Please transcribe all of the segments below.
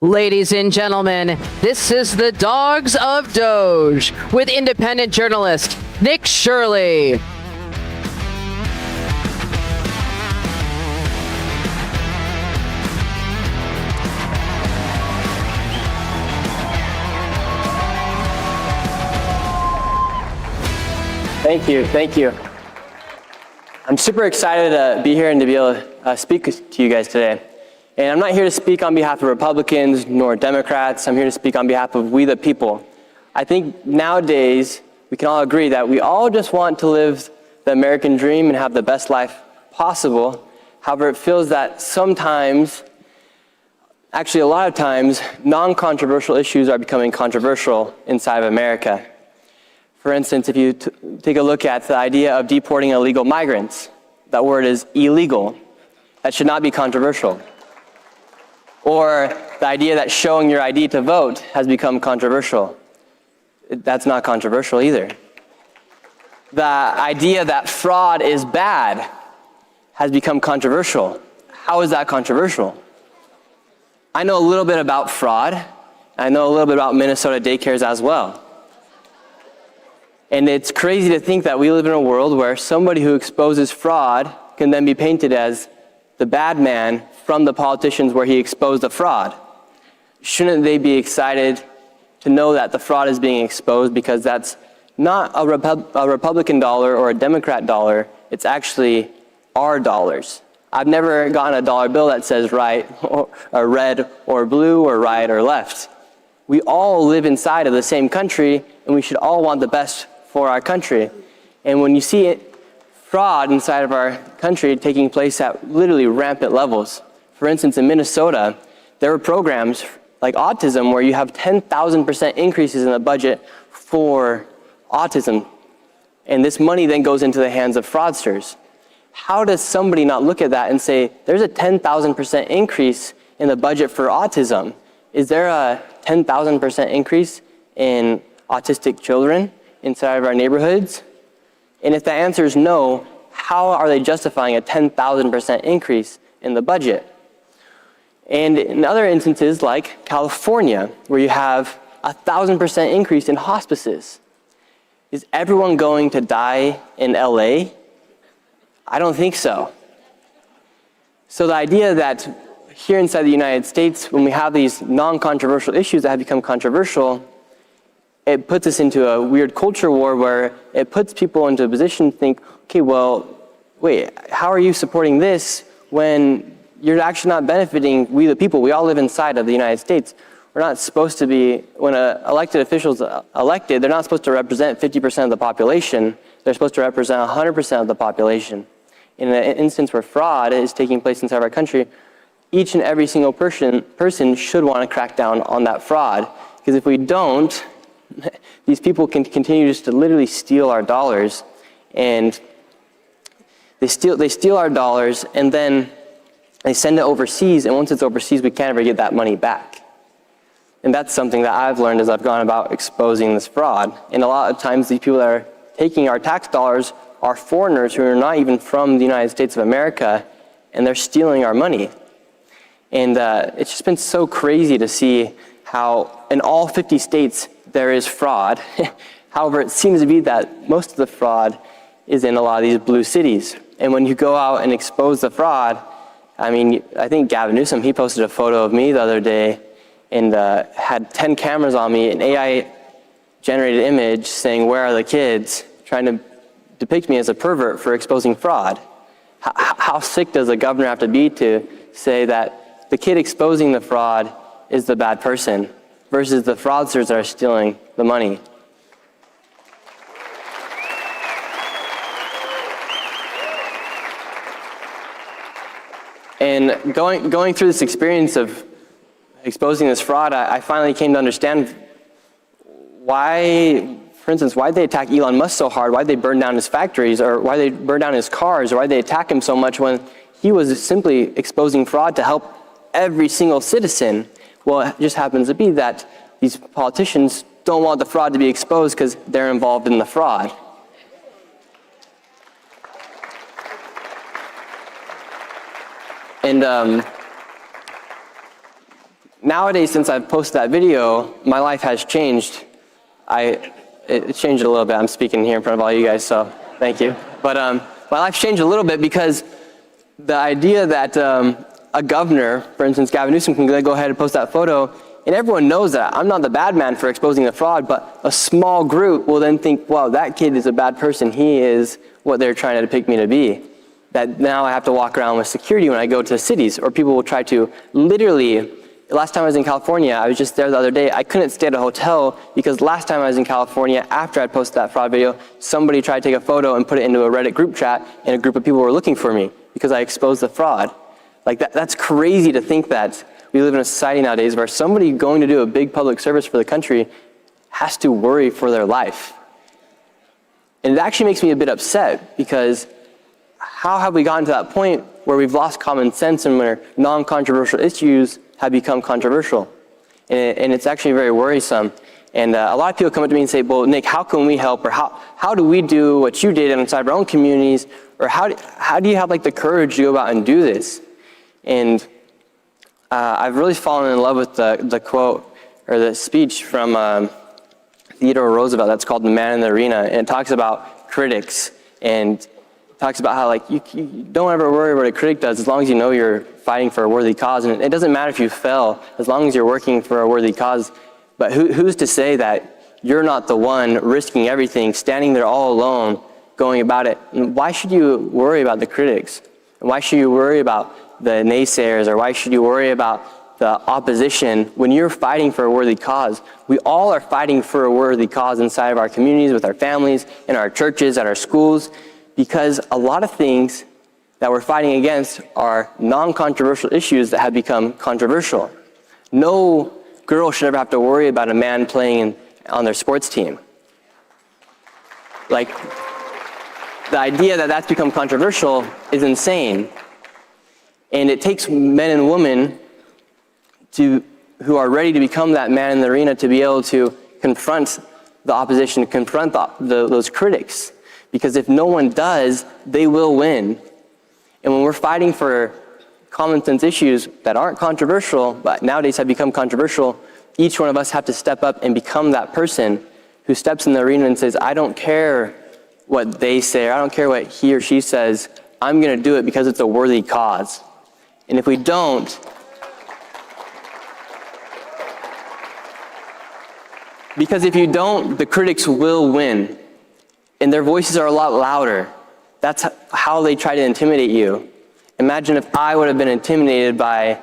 Ladies and gentlemen, this is the Dogs of Doge with independent journalist Nick Shirley. Thank you. I'm super excited to be here and to be able to speak to you guys today. And I'm not here to speak on behalf of Republicans nor Democrats. I'm here to speak on behalf of we the people. I think nowadays we can all agree that we all just want to live the American dream and have the best life possible. However, it feels that sometimes, actually a lot of times, non-controversial issues are becoming controversial inside of America. For instance, if you take a look at the idea of deporting illegal migrants, that word is illegal. That should not be controversial. Or the idea that showing your ID to vote has become controversial. That's not controversial either. The idea that fraud is bad has become controversial. How is that controversial? I know a little bit about fraud. I know a little bit about Minnesota daycares as well. And it's crazy to think that we live in a world where somebody who exposes fraud can then be painted as the bad man from the politicians where he exposed the fraud. Shouldn't they be excited to know that the fraud is being exposed, because that's not a Republican dollar or a Democrat dollar, it's actually our dollars. I've never gotten a dollar bill that says right or red or blue or right or left. We all live inside of the same country, and we should all want the best for our country. And when you see fraud inside of our country taking place at literally rampant levels. For instance, in Minnesota, there are programs like autism where you have 10,000% increases in the budget for autism. And this money then goes into the hands of fraudsters. How does somebody not look at that and say, there's a 10,000% increase in the budget for autism? Is there a 10,000% increase in autistic children inside of our neighborhoods? And if the answer is no, how are they justifying a 10,000% increase in the budget? And in other instances like California, where you have 1,000% increase in hospices, is everyone going to die in LA? I don't think so. So the idea that here inside the United States, when we have these non-controversial issues that have become controversial, it puts us into a weird culture war where it puts people into a position to think, okay, well, wait, how are you supporting this when you're actually not benefiting we the people? We all live inside of the United States. We're not supposed to be, when elected officials are elected, they're not supposed to represent 50% of the population. They're supposed to represent 100% of the population. In an instance where fraud is taking place inside our country, each and every single person should want to crack down on that fraud. Because if we don't, these people can continue just to literally steal our dollars, and they steal our dollars, and then they send it overseas, and once it's overseas, we can't ever get that money back. And that's something that I've learned as I've gone about exposing this fraud. And a lot of times, these people that are taking our tax dollars are foreigners who are not even from the United States of America, and they're stealing our money. And it's just been so crazy to see how in all 50 states there is fraud. However, it seems to be that most of the fraud is in a lot of these blue cities. And when you go out and expose the fraud, I mean, I think Gavin Newsom, he posted a photo of me the other day and had 10 cameras on me, an AI-generated image saying, "Where are the kids?" trying to depict me as a pervert for exposing fraud. How sick does a governor have to be to say that the kid exposing the fraud is the bad person versus the fraudsters that are stealing the money? And going through this experience of exposing this fraud, I finally came to understand why, for instance, why they attack Elon Musk so hard, why they burn down his factories, or why they burn down his cars, or why they attack him so much when he was simply exposing fraud to help every single citizen. Well, it just happens to be that these politicians don't want the fraud to be exposed because they're involved in the fraud. And nowadays, since I've posted that video, my life has changed. It changed a little bit. I'm speaking here in front of all you guys, so thank you. But my life's changed a little bit because the idea that a governor, for instance, Gavin Newsom, can go ahead and post that photo, and everyone knows that I'm not the bad man for exposing the fraud, but a small group will then think, wow, that kid is a bad person. He is what they're trying to depict me to be. That now I have to walk around with security when I go to cities, or people will try to literally. Last time I was in California, I was just there the other day, I couldn't stay at a hotel because last time I was in California, after I posted that fraud video, somebody tried to take a photo and put it into a Reddit group chat, and a group of people were looking for me because I exposed the fraud. Like that's crazy to think that we live in a society nowadays where somebody going to do a big public service for the country has to worry for their life. And it actually makes me a bit upset because how have we gotten to that point where we've lost common sense and where non-controversial issues have become controversial? And it's actually very worrisome. And a lot of people come up to me and say, well, Nick, how can we help? Or how do we do what you did inside our own communities? Or how do you have like the courage to go out and do this? And I've really fallen in love with the quote or the speech from Theodore Roosevelt that's called The Man in the Arena. And it talks about critics and talks about how like you don't ever worry what a critic does as long as you know you're fighting for a worthy cause. And it doesn't matter if you fail as long as you're working for a worthy cause. But who's to say that you're not the one risking everything, standing there all alone, going about it? And why should you worry about the critics? And why should you worry about the naysayers? Or why should you worry about the opposition when you're fighting for a worthy cause? We all are fighting for a worthy cause inside of our communities, with our families, in our churches, at our schools, because a lot of things that we're fighting against are non-controversial issues that have become controversial. No girl should ever have to worry about a man playing on their sports team. Like, the idea that that's become controversial is insane. And it takes men and women who are ready to become that man in the arena to be able to confront the opposition, confront those critics. Because if no one does, they will win. And when we're fighting for common sense issues that aren't controversial, but nowadays have become controversial, each one of us have to step up and become that person who steps in the arena and says, I don't care what they say, or I don't care what he or she says, I'm going to do it because it's a worthy cause. And if we don't, because if you don't, the critics will win. And their voices are a lot louder. That's how they try to intimidate you. Imagine if I would have been intimidated by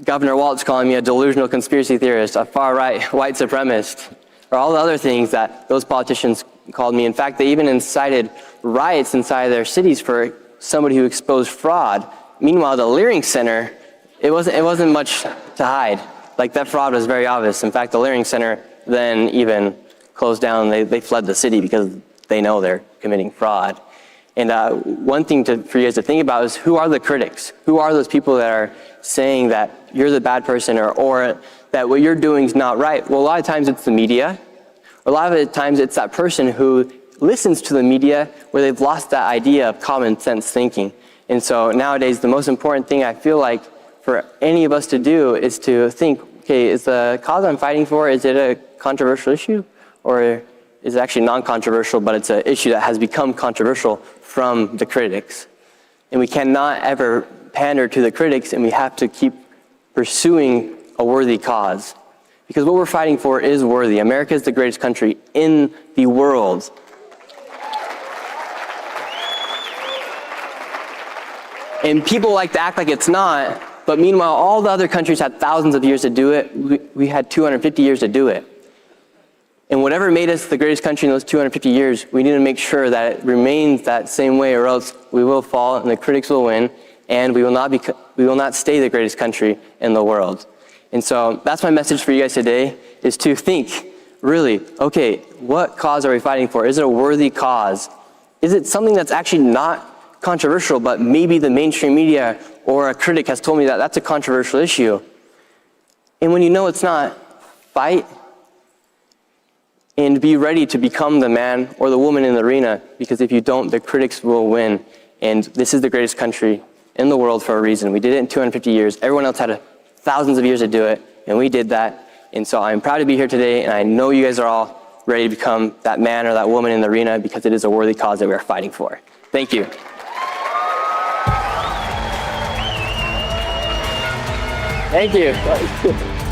Governor Walz calling me a delusional conspiracy theorist, a far-right white supremacist, or all the other things that those politicians called me. In fact, they even incited riots inside their cities for somebody who exposed fraud. Meanwhile, the Leering Center, it wasn't much to hide. Like, that fraud was very obvious. In fact, the Leering Center then even closed down. They fled the city because they know they're committing fraud. And one thing for you guys to think about is, who are the critics? Who are those people that are saying that you're the bad person or that what you're doing is not right? Well, a lot of times it's the media. A lot of the times it's that person who listens to the media where they've lost that idea of common sense thinking. And so nowadays, the most important thing I feel like for any of us to do is to think, okay, is the cause I'm fighting for, is it a controversial issue? Or is actually non-controversial, but it's an issue that has become controversial from the critics? And we cannot ever pander to the critics, and we have to keep pursuing a worthy cause. Because what we're fighting for is worthy. America is the greatest country in the world. And people like to act like it's not, but meanwhile, all the other countries had thousands of years to do it. We had 250 years to do it. And whatever made us the greatest country in those 250 years, we need to make sure that it remains that same way, or else we will fall and the critics will win, and we will not stay the greatest country in the world. And so that's my message for you guys today, is to think, really, okay, what cause are we fighting for? Is it a worthy cause? Is it something that's actually not controversial, but maybe the mainstream media or a critic has told me that that's a controversial issue? And when you know it's not, fight and be ready to become the man or the woman in the arena, because if you don't, the critics will win. And this is the greatest country in the world for a reason. We did it in 250 years. Everyone else had thousands of years to do it. and we did that. And so I'm proud to be here today, and I know you guys are all ready to become that man or that woman in the arena, because it is a worthy cause that we are fighting for. Thank you. Thank you.